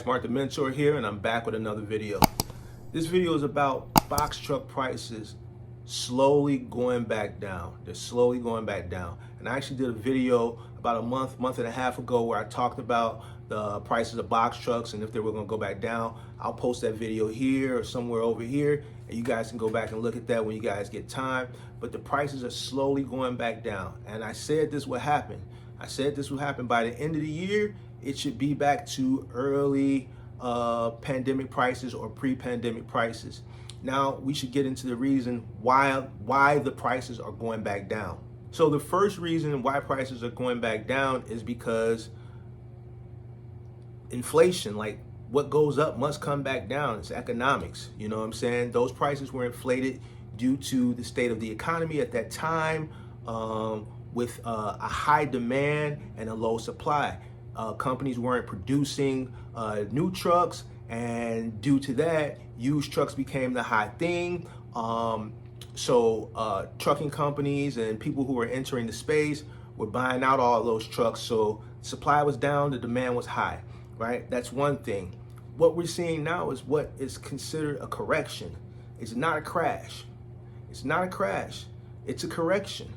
Mark the Mentor here, and I'm back with another video. This video is about box truck prices slowly going back down. They're slowly going back down. And I actually did a video about a month and a half ago where I talked about the prices of box trucks and if they were going to go back down. I'll post that video here or somewhere over here, and you guys can go back and look at that when you guys get time. But the prices are slowly going back down. And I said this would happen. I said this would happen by the end of the year. It should be back to early pandemic prices or pre-pandemic prices. Now we should get into the reason why the prices are going back down. So the first reason why prices are going back down is because inflation, like what goes up must come back down. It's economics. You know what I'm saying? Those prices were inflated due to the state of the economy at that time, with a high demand and a low supply. Companies weren't producing new trucks, and due to that, used trucks became the hot thing. So trucking companies and people who were entering the space were buying out all those trucks. So supply was down, the demand was high, right? That's one thing. What we're seeing now is what is considered a correction. It's not a crash. It's not a crash. It's a correction.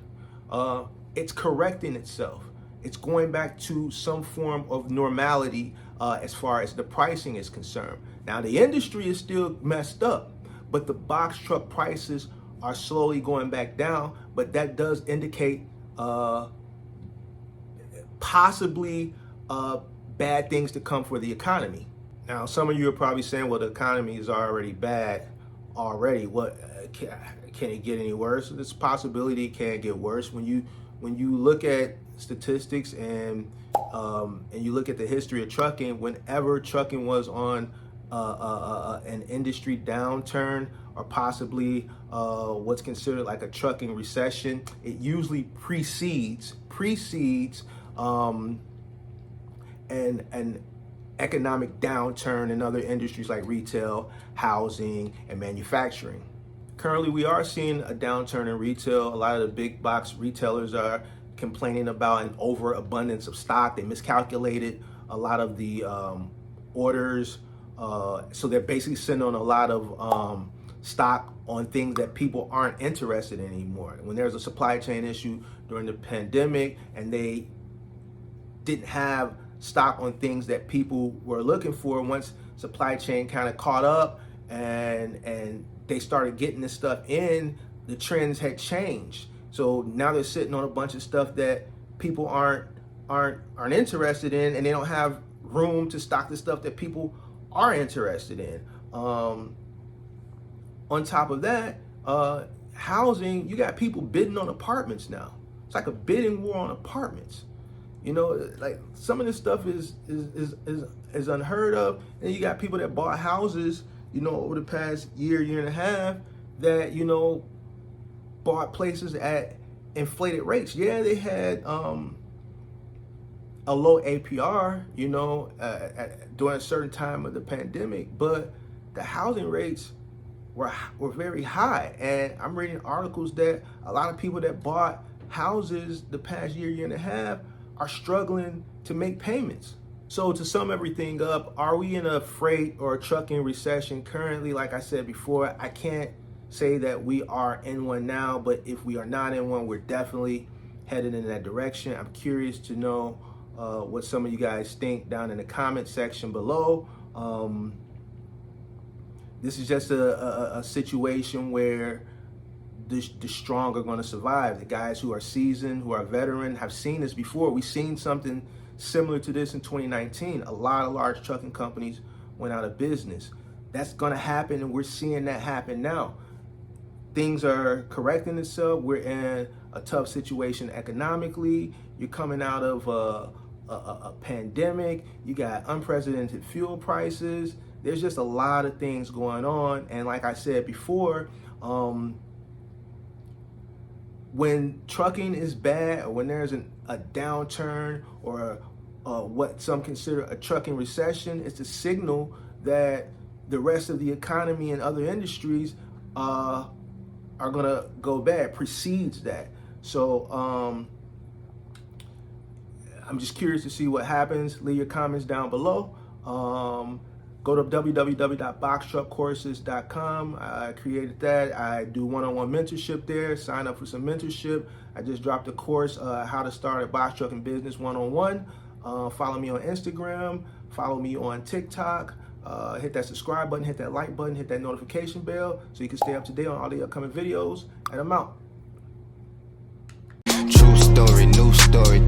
It's correcting itself. It's going back to some form of normality as far as the pricing is concerned. Now, the industry is still messed up, but the box truck prices are slowly going back down. But that does indicate possibly bad things to come for the economy. Now, some of you are probably saying, well, the economy is already bad already. What can it get any worse? This possibility it can get worse. When you look at statistics and you look at the history of trucking, whenever trucking was on an industry downturn or possibly what's considered like a trucking recession, it usually precedes an economic downturn in other industries like retail, housing, and manufacturing. Currently, we are seeing a downturn in retail. A lot of the big box retailers are complaining about an overabundance of stock. They miscalculated a lot of the orders. So they're basically sitting on a lot of stock on things that people aren't interested in anymore. When there's a supply chain issue during the pandemic and they didn't have stock on things that people were looking for, once supply chain kind of caught up and they started getting this stuff in, the trends had changed. So now they're sitting on a bunch of stuff that people aren't interested in, and they don't have room to stock the stuff that people are interested in. On top of that, housing, you got people bidding on apartments now. It's like a bidding war on apartments. You know, like some of this stuff is unheard of. And you got people that bought houses, you know, over the past year and a half that, you know, bought places at inflated rates. Yeah, they had a low APR, you know, during a certain time of the pandemic, but the housing rates were very high. And I'm reading articles that a lot of people that bought houses the past year and a half are struggling to make payments. So to sum everything up, are we in a freight or a trucking recession currently? Like I said before, I can't say that we are in one now, but if we are not in one, we're definitely headed in that direction. I'm curious to know what some of you guys think down in the comment section below. This is just a situation where the strong are going to survive. The guys who are seasoned, who are veteran, have seen this before. We've seen something similar to this in 2019. A lot of large trucking companies went out of business. That's going to happen, and we're seeing that happen now. Things are correcting itself. We're in a tough situation economically. You're coming out of a pandemic. You got unprecedented fuel prices. There's just a lot of things going on. And like I said before, when trucking is bad, or when there's a downturn or what some consider a trucking recession, it's a signal that the rest of the economy and other industries are gonna go bad, precedes that. So I'm just curious to see what happens. Leave your comments down below. Go to www.boxtruckcourses.com. I created that. I do one-on-one mentorship there. Sign up for some mentorship. I just dropped a course, how to start a box trucking business one-on-one. Follow me on Instagram. Follow me on TikTok. Hit that subscribe button, hit that like button, hit that notification bell so you can stay up to date on all the upcoming videos. And I'm out. True story, new story.